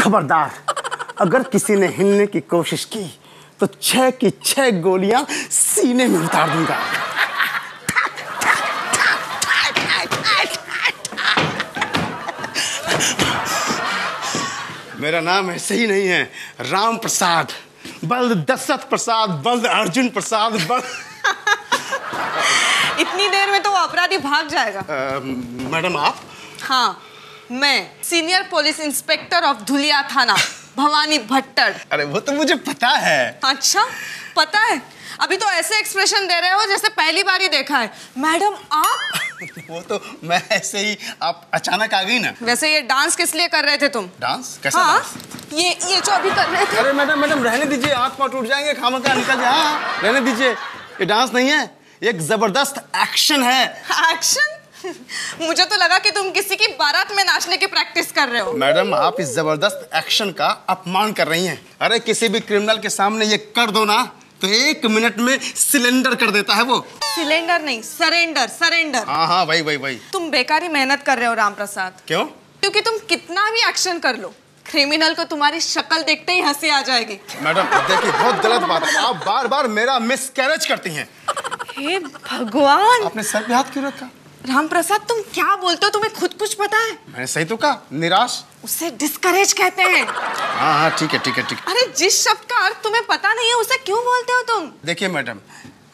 खबरदार, अगर किसी ने हिलने की कोशिश की तो 6 की 6 गोलियां सीने में उतार दूंगा। मेरा नाम ऐसे ही नहीं है, राम प्रसाद, बल्द दशरथ प्रसाद, बल्द अर्जुन प्रसाद, बल्द। इतनी देर में तो वो अपराधी भाग जाएगा। मैडम आप? हाँ, मैं senior police inspector of Dhulia थाना, भवानी भट्टर। अरे वो तो मुझे पता है। अच्छा, पता है? अभी तो ऐसे एक्सप्रेशन दे रहे हो जैसे पहली बार ही देखा है। मैडम आप? वो तो मैं ऐसे ही, आप अचानक आ गई ना। वैसे ये डांस किस लिए कर रहे थे तुम? डांस? कैसा हाँ, डांस? ये जो अभी कर रहे थे। अरे मैडम रहने दीजिए, हाथ पाँव टूट जाएंगे, खामखा निकल जाए। हाँ, रहने दीजिए, ये डांस नहीं है, एक जबरदस्त एक्शन है। एक्शन? मुझे तो लगा कि तुम किसी की बारात में नाचने की प्रैक्टिस कर रहे हो। मैडम आप इस जबरदस्त एक्शन का अपमान कर रही हैं। अरे किसी भी क्रिमिनल के सामने ये कर दो ना तो 1 मिनट में सिलेंडर कर देता है वो। सिलेंडर नहीं, सरेंडर, सरेंडर। हाँ वही। तुम बेकारी मेहनत कर रहे हो राम प्रसाद। क्यों? क्योंकि तुम कितना भी एक्शन कर लो, क्रिमिनल को तुम्हारी शक्ल देखते ही हंसी आ जाएगी। मैडम देखिए, बहुत गलत बात है, आप बार बार मेरा मिसकैरेज करती हैं। हे भगवान, आपने सर पे हाथ क्यों रखा? राम प्रसाद तुम क्या बोलते हो, तुम्हें खुद कुछ पता है? मैंने सही तो कहा, निराश। उसे डिस्करेज कहते हैं। हाँ ठीक है। अरे जिस शब्द का अर्थ तुम्हें पता नहीं है उसे क्यों बोलते हो तुम? देखिए मैडम,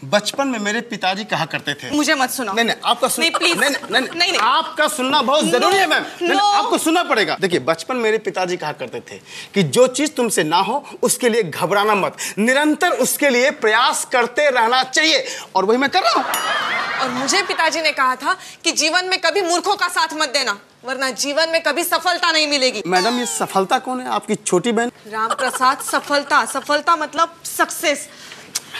बचपन में मेरे पिताजी कहा करते थे। मुझे मत सुनाओ। नहीं आपका नहीं प्लीज। नहीं आपका सुनना बहुत जरूरी है मैम। नहीं, आपको सुनना पड़ेगा। देखिए बचपन मेरे पिताजी कहा करते थे कि जो चीज तुमसे ना हो उसके लिए घबराना मत, निरंतर उसके लिए प्रयास करते रहना चाहिए, और वही मैं कर रहा हूँ। और मुझे पिताजी ने कहा था कि जीवन में कभी मूर्खों का साथ मत देना, वरना जीवन में कभी सफलता नहीं मिलेगी। मैडम ये सफलता कौन है? आपकी छोटी बहन? राम प्रसाद, सफलता मतलब सक्सेस,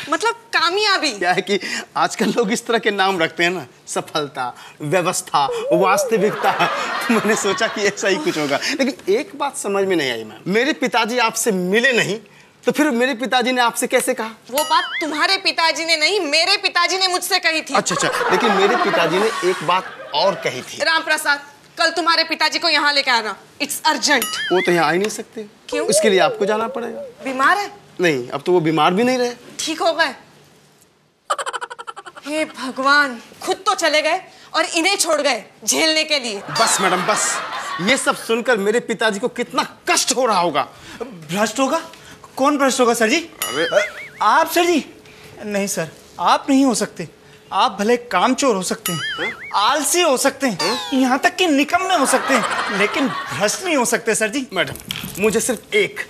मतलब कामयाबी। क्या है कि आजकल लोग इस तरह के नाम रखते हैं ना, सफलता, व्यवस्था, वास्तविकता। तो मैंने सोचा कि ऐसा ही कुछ होगा, लेकिन एक बात समझ में नहीं आई मैम, मेरे पिताजी आपसे मिले नहीं तो फिर मेरे पिताजी ने आपसे कैसे कहा? वो बात तुम्हारे पिताजी ने नहीं, मेरे पिताजी ने मुझसे कही थी। अच्छा, लेकिन मेरे पिताजी ने एक बात और कही थी। राम प्रसाद, कल तुम्हारे पिताजी को यहाँ लेके आना, इट्स अर्जेंट। वो तो यहाँ आ ही नहीं सकते। क्यों? इसके लिए आपको जाना पड़ेगा। बीमार है? नहीं, अब तो वो बीमार भी नहीं रहे, ठीक हो गए। हे भगवान, खुद तो चले गए और इन्हें छोड़ गए झेलने के लिए। बस मैडम बस, ये सब सुनकर मेरे पिताजी को कितना कष्ट हो रहा होगा। भ्रष्ट होगा? कौन भ्रष्ट होगा सर जी? अरे आप सर जी? नहीं सर, आप नहीं हो सकते। आप भले कामचोर हो सकते हैं, आलसी हो सकते हैं, यहाँ तक कि निकम्मे हो सकते हैं, लेकिन भ्रष्ट नहीं हो सकते सर जी। मैडम मुझे सिर्फ एक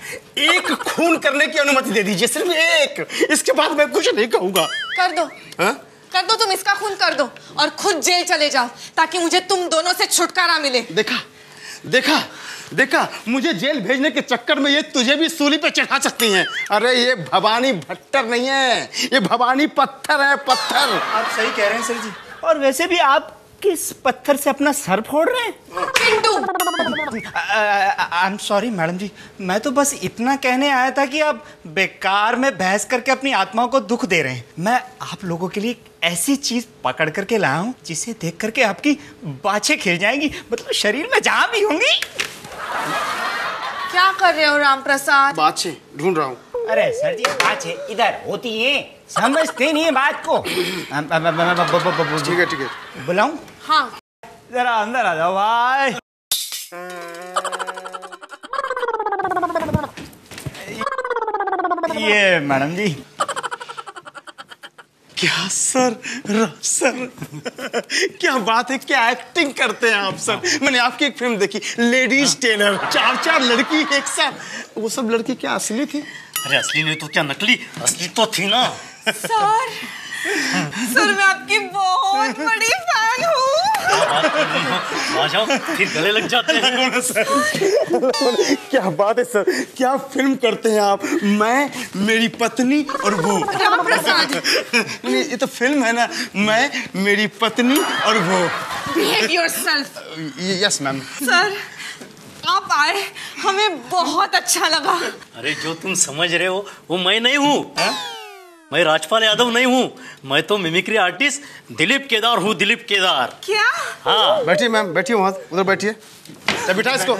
खून करने की अनुमति दे दीजिए, सिर्फ एक, इसके बाद मैं कुछ नहीं कहूँगा। कर दो। हाँ? कर दो, तुम इसका खून कर दो और खुद जेल चले जाओ ताकि मुझे तुम दोनों से छुटकारा मिले। देखा, मुझे जेल भेजने के चक्कर में ये तुझे भी सूली पे चढ़ा सकती हैं। अरे ये भवानी भट्टर नहीं है, ये भवानी पत्थर है, पत्थर। आप सही कह रहे हैं सर जी। और वैसे भी आप किस पत्थर से अपना सर फोड़ रहे हैं? Chintu. I am sorry madam ji, मैं तो बस इतना कहने आया था कि आप बेकार में बहस करके अपनी आत्मा को दुख दे रहे हैं। मैं आप लोगों के लिए ऐसी चीज पकड़ करके लाया हूँ जिसे देख करके आपकी बाछें खिल जाएंगी, मतलब शरीर में जहां भी होंगी। क्या कर रहे हो राम प्रसाद? बाछें ढूंढ रहा हूँ। अरे सर जी, बाछें इधर होती हैं, समझते नहीं है बात को। ठीक है। बुलाऊं? हाँ। जरा अंदर आ जाओ भाई। ये मैडम जी। क्या सर, क्या बात है, क्या एक्टिंग करते हैं आप सर। मैंने आपकी एक फिल्म देखी, लेडीज टेलर, 4 लड़की एक साथ। वो सब लड़की क्या असली थी? अरे असली नहीं तो क्या नकली, असली तो थी ना। सर मैं आपकी बहुत बड़ी फैन हूँ। आ जाओ, फिर गले लग जाते हैं। क्या बात है सर, क्या फिल्म करते हैं आप। मैं, मेरी पत्नी और वो। राम प्रसाद, ये तो फिल्म है ना, मैं, मेरी पत्नी और वो। Behave yourself. Yes ma'am. Sir आप आए, हमें बहुत अच्छा लगा। अरे जो तुम समझ रहे हो वो मैं नहीं हूँ। मैं राजपाल यादव नहीं हूँ, मैं तो मिमिक्री आर्टिस्ट दिलीप केदार हूँ, दिलीप केदार। क्या? हाँ बैठिए मैम, बैठिए वहाँ, उधर बैठिए। बिठा इसको।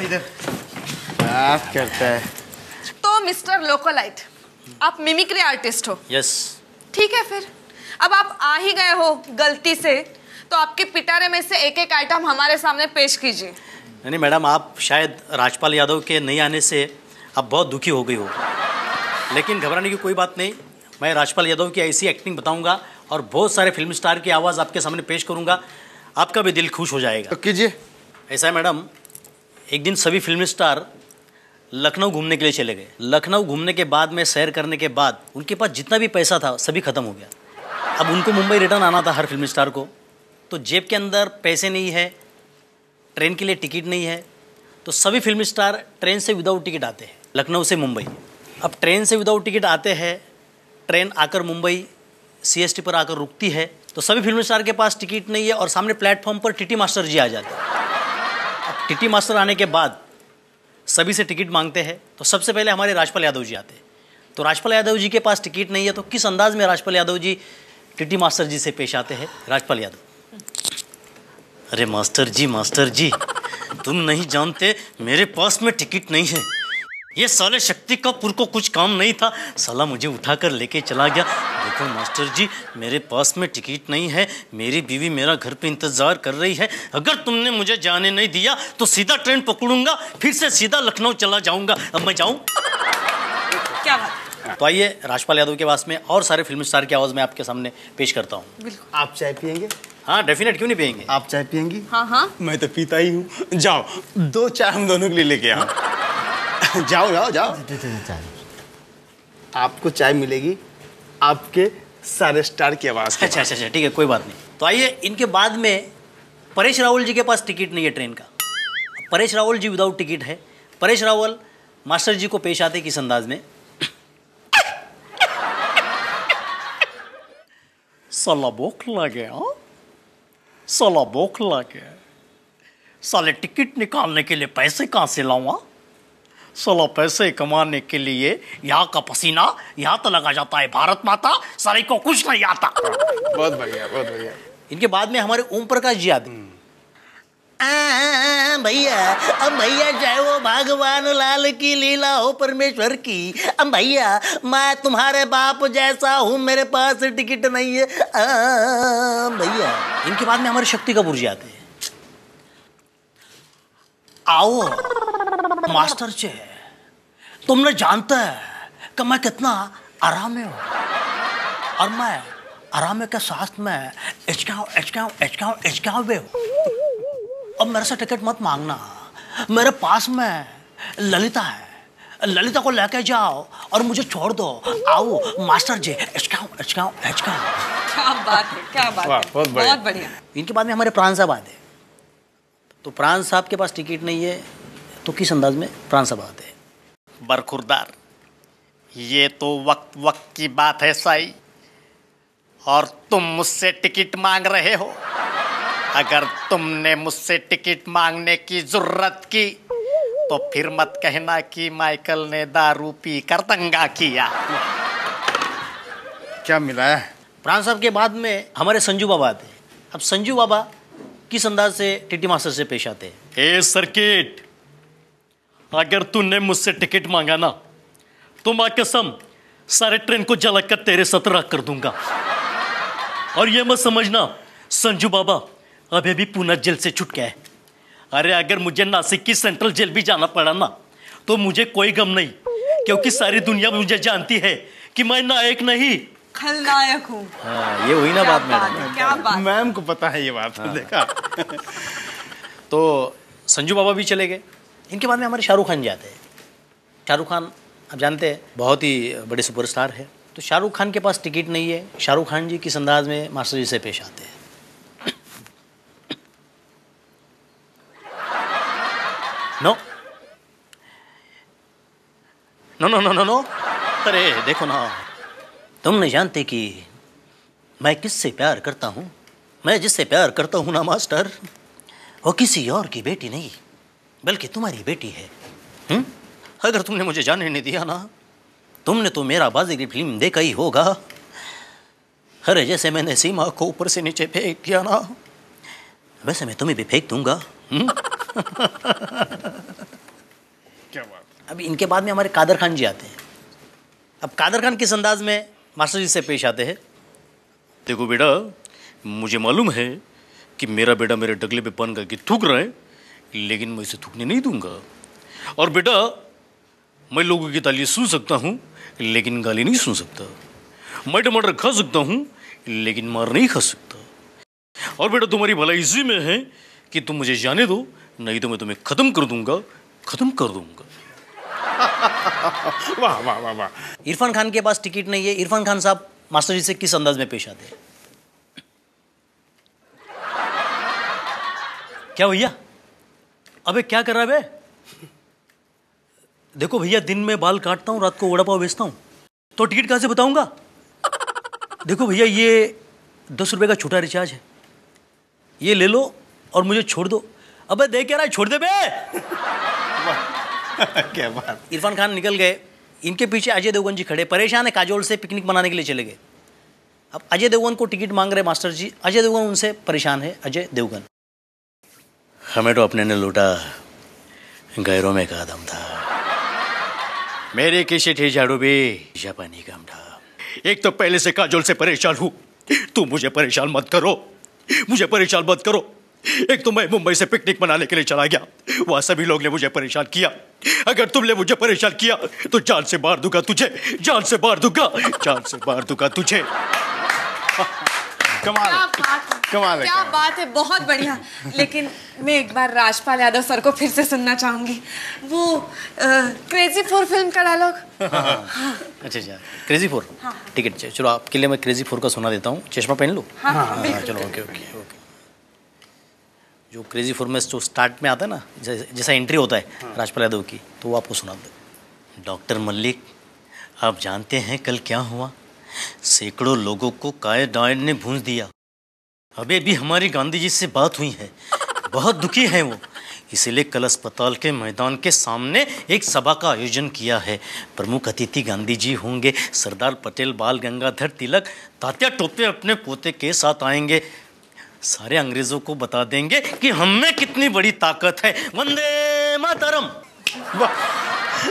बात करता है। तो मिस्टर लोकोलाइट, आप मिमिक्री आर्टिस्ट हो? यस। ठीक है, फिर अब आप आ ही गए हो गलती से, तो आपके पिटारे में से एक एक आइटम हमारे सामने पेश कीजिए। नहीं मैडम, आप शायद राजपाल यादव के नहीं आने से आप बहुत दुखी हो गई हो, लेकिन घबराने की कोई बात नहीं। मैं राजपाल यादव की ऐसी एक्टिंग बताऊंगा और बहुत सारे फिल्म स्टार की आवाज़ आपके सामने पेश करूंगा, आपका भी दिल खुश हो जाएगा। तो कीजिए। ऐसा है मैडम, एक दिन सभी फिल्म स्टार लखनऊ घूमने के लिए चले गए। लखनऊ घूमने के बाद में सैर करने के बाद उनके पास जितना भी पैसा था सभी खत्म हो गया। अब उनको मुंबई रिटर्न आना था हर फिल्म स्टार को, तो जेब के अंदर पैसे नहीं है, ट्रेन के लिए टिकट नहीं है, तो सभी फिल्म स्टार ट्रेन से विदाउट टिकट आते हैं लखनऊ से मुंबई। अब ट्रेन से विदाउट टिकट आते हैं, ट्रेन आकर मुंबई CST पर आकर रुकती है, तो सभी फिल्म स्टार के पास टिकट नहीं है और सामने प्लेटफॉर्म पर टीटी मास्टर जी आ जाते हैं। अब टीटी मास्टर आने के बाद सभी से टिकट मांगते हैं, तो सबसे पहले हमारे राजपाल यादव जी आते हैं। तो राजपाल यादव जी के पास टिकट नहीं है, तो किस अंदाज में राजपाल यादव जी टीटी मास्टर जी से पेश आते हैं? राजपाल यादव, अरे मास्टर जी, तुम नहीं जानते मेरे पास में टिकट नहीं है। ये साले शक्ति कपूर को कुछ काम नहीं था, साला मुझे उठाकर लेके चला गया। देखो मास्टर जी, मेरे पास में टिकट नहीं है, मेरी बीवी मेरा घर पे इंतजार कर रही है। अगर तुमने मुझे जाने नहीं दिया तो सीधा ट्रेन पकड़ूंगा, फिर से सीधा लखनऊ चला जाऊंगा। अब मैं जाऊं? क्या बात? तो आइए राजपाल यादव के पास में और सारे फिल्म स्टार की आवाज़ में आपके सामने पेश करता हूँ। आप चाय पियेंगे? हाँ डेफिनेट, क्यों नहीं पियेंगे। आप चाय पियेंगी? हाँ। मैं तो पीता ही हूँ। जाओ 2 चाय हम दोनों के लिए लेके आओ। जाओ। आपको चाय मिलेगी आपके सारे स्टार की आवाज़ के। अच्छा, ठीक है, कोई बात नहीं। तो आइए, इनके बाद में परेश रावल जी के पास टिकट नहीं है ट्रेन का। परेश रावल जी विदाउट टिकट है। परेश रावल मास्टर जी को पेश आते किस अंदाज में? साला भूख लगे, साले टिकट निकालने के लिए पैसे कहाँ से लाऊंगा? साला पैसे कमाने के लिए यहाँ का पसीना यहाँ तो लगा जाता है, भारत माता सारे को कुछ नहीं आता। बहुत बढ़िया। इनके बाद में हमारे ओम प्रकाश जी आते। भैया, अब भैया चाहे वो भगवान लाल की लीला हो परमेश्वर की, अब भैया मैं तुम्हारे बाप जैसा हूँ, मेरे पास टिकट नहीं है भैया। इनके बाद में हमारे शक्ति कपूर जी आते हैं। आओ मास्टर जी, तुमने जानते है कि मैं कितना आराम में हूँ, और मैं आराम के साथ में एचकाऊ में हूँ। अब मेरे से टिकट मत मांगना, मेरे पास में ललिता है, ललिता को लेके जाओ और मुझे छोड़ दो। आओ मास्टर जी, एचकाऊ। क्या बात है। बहुत बढ़िया। इनके बाद में हमारे प्राण साहब आते। तो प्राण साहब के पास टिकट नहीं है, तो किस अंदाज में प्राण साहब आते हैं? बरखुरदार, ये तो वक्त की बात है साई, और तुम मुझसे टिकट मांग रहे हो। अगर तुमने मुझसे टिकट मांगने की जरूरत की तो फिर मत कहना कि माइकल ने दारू पी कर दंगा किया। क्या मिला है? प्राण साहब के बाद में हमारे संजू बाबा आते हैं। अब संजू बाबा किस अंदाज से टीटी मास्टर से पेश आते हैं? ए सर्किट, अगर तूने मुझसे टिकट मांगा ना तो मैं कसम सारे ट्रेन को जला कर तेरे साथ रख कर दूंगा। और ये मत समझना संजू बाबा अभी भी पुणे जेल से छूट गया है। अरे अगर मुझे नासिक की सेंट्रल जेल भी जाना पड़ा ना तो मुझे कोई गम नहीं, क्योंकि सारी दुनिया मुझे जानती है कि मैं नायक नहीं खलनायक हूँ। हाँ, ये हुई ना बात मैडम। क्या बात। मैम को पता है ये बात। हाँ। देखा। तो संजू बाबा भी चले गए। इनके बाद में हमारे शाहरुख खान जी आते हैं। शाहरुख खान आप जानते हैं बहुत ही बड़े सुपरस्टार है। तो शाहरुख खान के पास टिकट नहीं है। शाहरुख खान जी किस अंदाज में मास्टर जी से पेश आते हैं? No no no no no no, अरे देखो ना, तुम नहीं जानते कि मैं किससे प्यार करता हूँ। मैं जिससे प्यार करता हूँ ना मास्टर, वो किसी और की बेटी नहीं बल्कि तुम्हारी बेटी है। अगर तुमने मुझे जाने नहीं दिया ना, तुमने तो मेरा बाजीगर फिल्म देखा ही होगा। अरे जैसे मैंने सीमा को ऊपर से नीचे फेंक दिया ना, वैसे मैं तुम्हें भी फेंक दूंगा। क्या बात। अभी इनके बाद में हमारे कादर खान जी आते हैं। अब कादर खान किस अंदाज में मास्टर जी से पेश आते हैं। देखो बेटा, मुझे मालूम है कि मेरा बेटा मेरे डगले पे बन करके थूक रहा है, लेकिन मैं इसे थूकने नहीं दूंगा। और बेटा, मैं लोगों की तालियां सुन सकता हूँ, लेकिन गाली नहीं सुन सकता। मैं टमाटर खा सकता हूँ, लेकिन मार नहीं खा सकता। और बेटा, तुम्हारी भलाई इसी में है कि तुम मुझे जाने दो, नहीं तो मैं तुम्हें खत्म कर दूंगा, खत्म कर दूंगा। वाह वाह वाह वाह। इरफान खान के पास टिकट नहीं है। इरफान खान साहब मास्टर जी से किस अंदाज में पेश आते हैं। क्या भैया, अबे क्या कर रहा है बे? देखो भैया, दिन में बाल काटता हूँ, रात को वड़ा पाव बेचता हूँ, तो टिकट कहाँ से बताऊंगा? देखो भैया, ये 10 रुपए का छोटा रिचार्ज है, ये ले लो और मुझे छोड़ दो। अबे देख क्या रहा है, छोड़ दे बे। क्या बात। इरफान खान निकल गए। इनके पीछे अजय देवगन जी खड़े, परेशान है, काजोल से पिकनिक मनाने के लिए चले गए। अब अजय देवगन को टिकट मांग रहे मास्टर जी। अजय देवगन उनसे परेशान है। अजय देवगन, हमें तो अपने ने लूटा, गैरों में का दम था। मेरे किसे थे झाड़ू भी जापानी काम था। एक तो पहले से काजोल से परेशान हूँ, तुम मुझे परेशान मत करो, मुझे परेशान मत करो। एक तो मैं मुंबई से पिकनिक मनाने के लिए चला गया, वहां सभी लोग ने मुझे परेशान किया। अगर तुमने मुझे परेशान किया तो जान से मार दूंगा तुझे, जान से मार दूंगा, जान से मार दूंगा तुझे। कमाल क्या है, बात है, कमाल है, क्या कमाल। बात है, बहुत बढ़िया। लेकिन मैं एक बार राजपाल यादव सर को फिर से सुनना चाहूंगी, वो क्रेजी 4 फिल्म का डायलॉग। अच्छा अच्छा, क्रेजी 4। ठीक है, चलो आपके लिए मैं क्रेजी 4 का सुना देता हूँ। चश्मा पहन लो। हाँ, चलो, ओके ओके ओके। जो क्रेजी 4 में जो स्टार्ट में आता है ना, जैसा एंट्री होता है राजपाल यादव की, तो वो आपको सुना दो। डॉक्टर मल्लिक, आप जानते हैं कल क्या हुआ? सैकड़ों लोगों को कायदाइन ने भूंज दिया। अभी भी हमारी गांधी जी से बात हुई है, बहुत दुखी हैं वो, इसलिए कल अस्पताल के मैदान के सामने एक सभा का आयोजन किया है। प्रमुख अतिथि गांधी जी होंगे, सरदार पटेल, बाल गंगाधर तिलक, तात्या टोपे अपने पोते के साथ आएंगे। सारे अंग्रेजों को बता देंगे कि हम में कितनी बड़ी ताकत है। वंदे मातरम।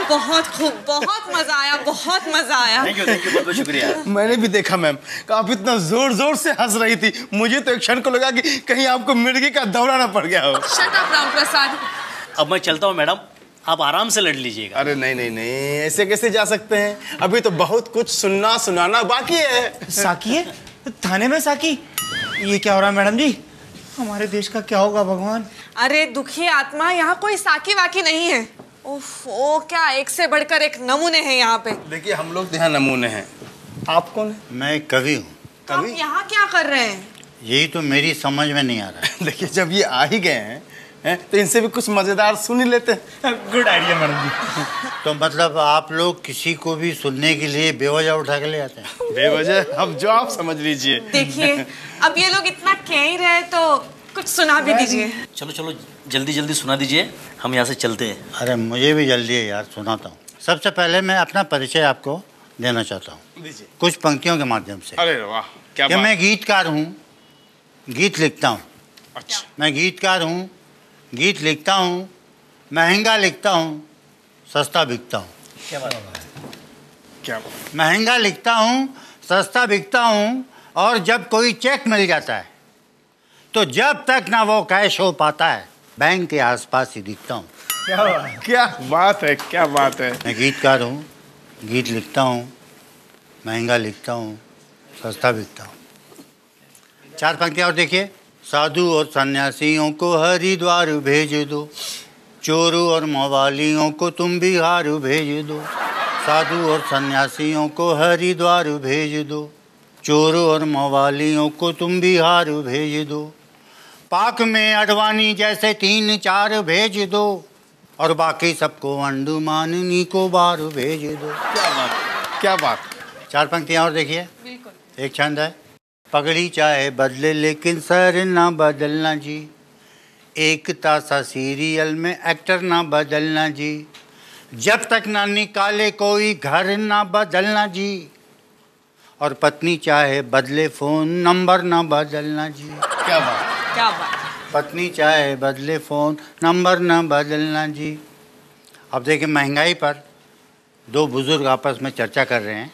बहुत खूब, बहुत मजा आया, बहुत मजा आया। थैंक यू, बहुत बहुत शुक्रिया। मैंने भी देखा मैम, आप इतना जोर जोर से हंस रही थी, मुझे तो एक क्षण को लगा कि कहीं आपको मिर्गी का दौरा ना पड़ गया हो। Shut up Ram Prasad. अब मैं चलता हूँ मैडम, आप आराम से लड़ लीजिएगा। अरे नहीं नहीं नहीं, ऐसे कैसे जा सकते हैं? अभी तो बहुत कुछ सुनना सुनाना बाकी है। साकी है? थाने में साकी? ये क्या हो रहा है मैडम जी? हमारे देश का क्या होगा भगवान? अरे दुखी आत्मा, यहाँ कोई साकी वाकी नहीं है। उफ, ओ क्या एक से बढ़कर एक नमूने हैं यहाँ पे। देखिए, हम लोग यहाँ नमूने हैं। आप कौन है? मैं कवि हूँ। आप यहाँ क्या कर रहे हैं? यही तो मेरी समझ में नहीं आ रहा है। देखिए, जब ये आ ही गए हैं तो इनसे भी कुछ मजेदार सुन ही लेते हैं। गुड आइडिया मैडम जी। तो मतलब आप लोग किसी को भी सुनने के लिए बेवजह उठा के ले आते हैं? बेवजह? अब जो आप समझ लीजिए। देखिए, अब ये लोग इतना कह ही रहे तो कुछ सुना भी दीजिए। चलो चलो, जल्दी जल्दी सुना दीजिए, हम यहाँ से चलते हैं। अरे मुझे भी जल्दी है यार, सुनाता हूँ। सबसे पहले मैं अपना परिचय आपको देना चाहता हूँ दीजिए। कुछ पंक्तियों के माध्यम से। अरे वाह, क्या कि बात। मैं गीतकार हूँ, गीत लिखता हूँ। अच्छा, मैं गीतकार हूँ, गीत लिखता हूँ, महंगा लिखता हूँ, सस्ता बिकता हूँ। क्या बात है? क्या बात। महंगा लिखता हूँ, सस्ता बिकता हूँ, और जब कोई चेक मिल जाता है तो जब तक ना वो कैश हो पाता है, बैंक के आसपास ही दिखता हूँ। क्या बात है, क्या बात है। मैं गीतकार हूँ, गीत लिखता हूँ, महंगा लिखता हूँ, सस्ता बिकता हूँ। 4 पंक्तियाँ और देखिए। साधु और सन्यासियों को हरिद्वार भेज दो, चोरों और मवालियों को तुम बिहार भेज दो। साधु और सन्यासियों को हरिद्वार भेज दो, चोरों और मवालियों को तुम बिहार भेज दो। पाक में अडवाणी जैसे 3-4 भेज दो, और बाकी सबको अंडमान निकोबार भेज दो। क्या बात, क्या बात। 4 पंक्तियाँ और देखिए। बिल्कुल। एक छंद है। पगड़ी चाहे बदले लेकिन सर ना बदलना जी, एकता सा सीरियल में एक्टर ना बदलना जी, जब तक ना निकाले कोई घर ना बदलना जी, और पत्नी चाहे बदले फोन नंबर ना बदलना जी। क्या बात, क्या बात। पत्नी चाहे बदले फोन नंबर ना बदलना जी, अब देखिए, महंगाई पर दो बुजुर्ग आपस में चर्चा कर रहे हैं।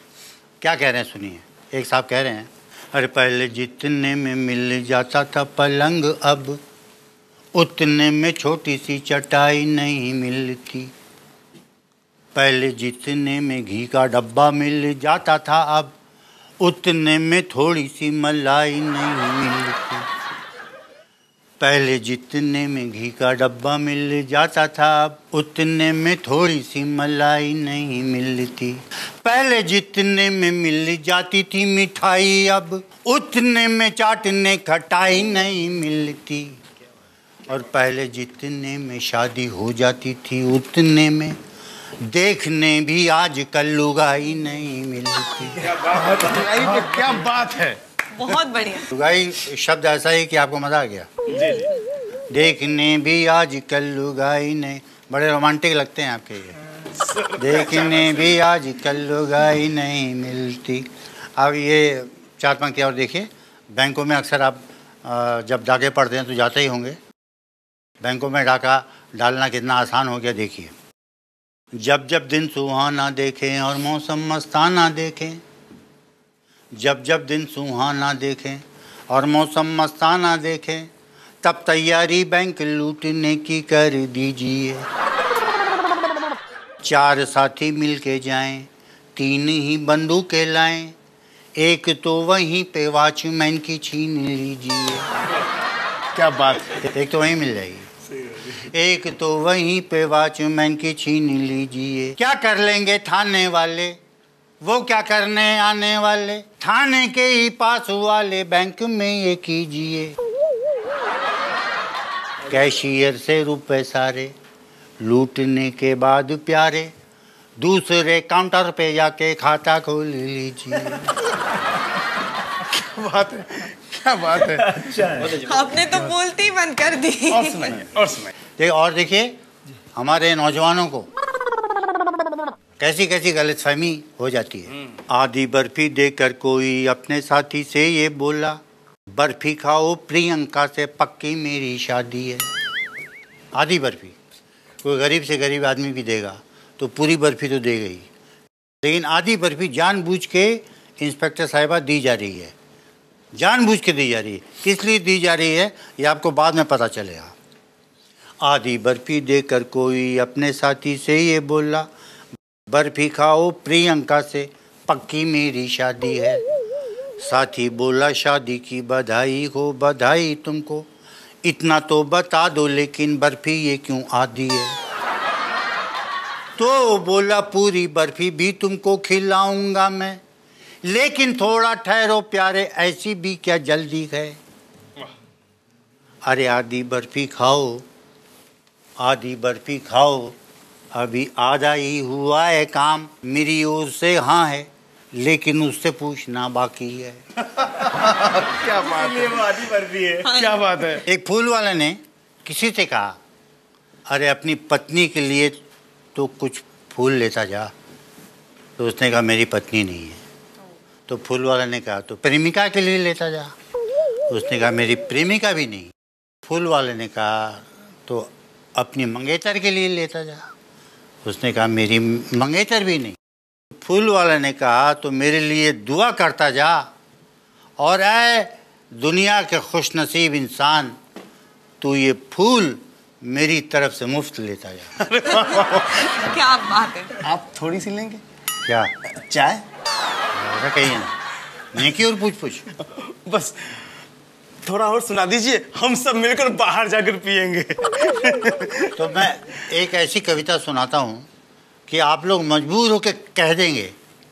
क्या कह रहे हैं सुनिए। एक साहब कह रहे हैं, अरे पहले जितने में मिल जाता था पलंग, अब उतने में छोटी सी चटाई नहीं मिलती। पहले जितने में घी का डब्बा मिल जाता था, अब उतने में थोड़ी सी मलाई नहीं मिलती। पहले जितने में घी का डब्बा मिल जाता था, अब उतने में थोड़ी सी मलाई नहीं मिलती। पहले जितने में मिल जाती थी मिठाई, अब उतने में चाटने खटाई नहीं मिलती। और पहले जितने में शादी हो जाती थी, उतने में देखने भी आजकल लुगाई नहीं मिलती। क्या बात है। बहुत बढ़िया। लुगाई शब्द ऐसा ही कि आपको मजा आ गया। देखने भी आजकल लुगाई नहीं, बड़े रोमांटिक लगते हैं आपके ये। देखने भी आजकल लुगाई नहीं मिलती। अब ये चार पंक्ति और देखिए। बैंकों में अक्सर आप जब डाके पढ़ते हैं तो जाते ही होंगे। बैंकों में डाका डालना कितना आसान हो गया देखिए। जब जब दिन सुहाना देखें और मौसम मस्ताना देखें, जब जब दिन सुहाना देखें और मौसम मस्ताना देखें, तब तैयारी बैंक लूटने की कर दीजिए। चार साथी मिलके जाएं, तीन ही बंदूकें लाएं, एक तो वहीं पे वॉचमैन की छीन लीजिए। क्या बात है। एक तो वहीं मिल जाएगी। एक तो वहीं पे वॉचमैन की छीन लीजिए। क्या कर लेंगे थाने वाले, वो क्या करने आने वाले, थाने के ही पास वाले बैंक में ये कीजिए। कैशियर से रुपए सारे लूटने के बाद प्यारे, दूसरे काउंटर पे जाके खाता खोल लीजिए। क्या बात है, क्या बात है। आपने तो बोलती ही बंद कर दी। और सुनाइए, और सुनाइए। और देखिए, हमारे नौजवानों को कैसी कैसी गलतफहमी हो जाती है। आधी बर्फी देकर कोई अपने साथी से ये बोला, बर्फी खाओ प्रियंका से पक्की मेरी शादी है। आधी बर्फी कोई गरीब से गरीब आदमी भी देगा तो पूरी बर्फी तो देगा ही, लेकिन आधी बर्फी जानबूझ के इंस्पेक्टर साहिबा दी जा रही है। जानबूझ के दी जा रही है। किस लिए दी जा रही है ये आपको बाद में पता चलेगा। आधी बर्फी देकर कोई अपने साथी से ये बोला, बर्फी खाओ प्रियंका से पक्की मेरी शादी है। साथी बोला, शादी की बधाई हो बधाई तुमको, इतना तो बता दो लेकिन बर्फी ये क्यों आधी है। तो बोला, पूरी बर्फी भी तुमको खिलाऊंगा मैं, लेकिन थोड़ा ठहरो प्यारे, ऐसी भी क्या जल्दी है। अरे आधी बर्फी खाओ, आधी बर्फी खाओ, अभी आधा ही हुआ है काम, मेरी ओर से हाँ है लेकिन उससे पूछना बाकी है। क्या बात है। आधी बर्फी है। क्या बात है। एक फूल वाले ने किसी से कहा, अरे अपनी पत्नी के लिए तो कुछ फूल लेता जा। तो उसने कहा, मेरी पत्नी नहीं है। तो फूल वाले ने कहा, तो प्रेमिका के लिए लेता जा। उसने कहा, मेरी प्रेमिका भी नहीं। फूल वाले ने कहा, तो अपनी मंगेतर के लिए लेता जा। उसने कहा, मेरी मंगेतर भी नहीं। फूल वाले ने कहा, तो मेरे लिए दुआ करता जा, और ऐ दुनिया के खुशनसीब इंसान, तू ये फूल मेरी तरफ से मुफ्त लेता जा। क्या बात है। आप थोड़ी सी लेंगे क्या चाय? ऐसा कहिए ना, नेकी और पूछ पूछ। बस थोड़ा और सुना दीजिए, हम सब मिलकर बाहर जाकर पियेंगे। तो मैं एक ऐसी कविता सुनाता हूँ कि आप लोग मजबूर होकर कह देंगे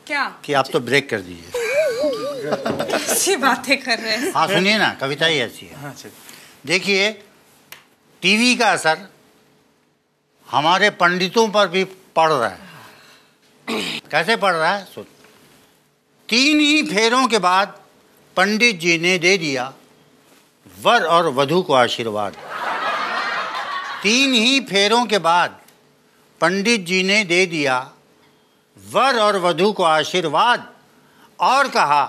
क्या कि आप तो ब्रेक कर दीजिए। अच्छी बातें कर रहे हैं। हाँ सुनिए ना, कविता ही ऐसी है। देखिए, टीवी का असर हमारे पंडितों पर भी पड़ रहा है। कैसे पड़ रहा है सुन। 3 ही फेरों के बाद पंडित जी ने दे दिया वर और वधू को आशीर्वाद। 3 ही फेरों के बाद पंडित जी ने दे दिया वर और वधू को आशीर्वाद, और कहा,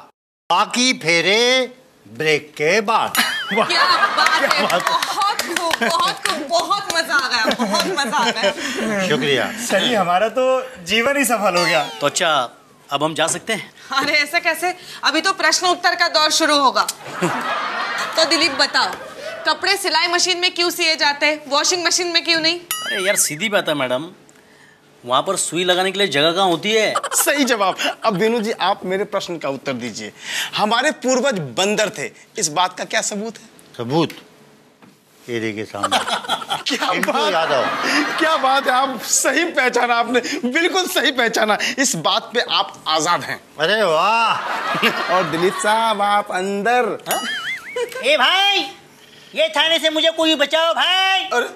बाकी फेरे ब्रेक के बाद। क्या बात है। बहुत खूब। बहुत मजा आ गया, बहुत मजा आ गया। शुक्रिया। चलिए, हमारा तो जीवन ही सफल हो गया। तो अच्छा, अब हम जा सकते हैं? अरे ऐसे कैसे, अभी तो प्रश्न उत्तर का दौर शुरू होगा। तो दिलीप बताओ, कपड़े सिलाई मशीन में क्यों सिए जाते हैं, वॉशिंग मशीन में क्यों नहीं? अरे यार सीधी बात है मैडम, वहाँ पर सुई लगाने के लिए जगह कहाँ होती है? सही जवाब। अब विनू जी आप मेरे प्रश्न का उत्तर दीजिए। हमारे पूर्वज बंदर थे, इस बात का क्या सबूत है? सबूत ये देखिए सामने। क्या इनको बात, याद आओ। क्या बात है, आप सही पहचाना, आपने बिल्कुल सही पहचाना। इस बात पे आप आजाद हैं। अरे वाह। और दिलीप साहब आप अंदर। ए भाई, ये थाने से मुझे कोई बचाओ भाई। अरे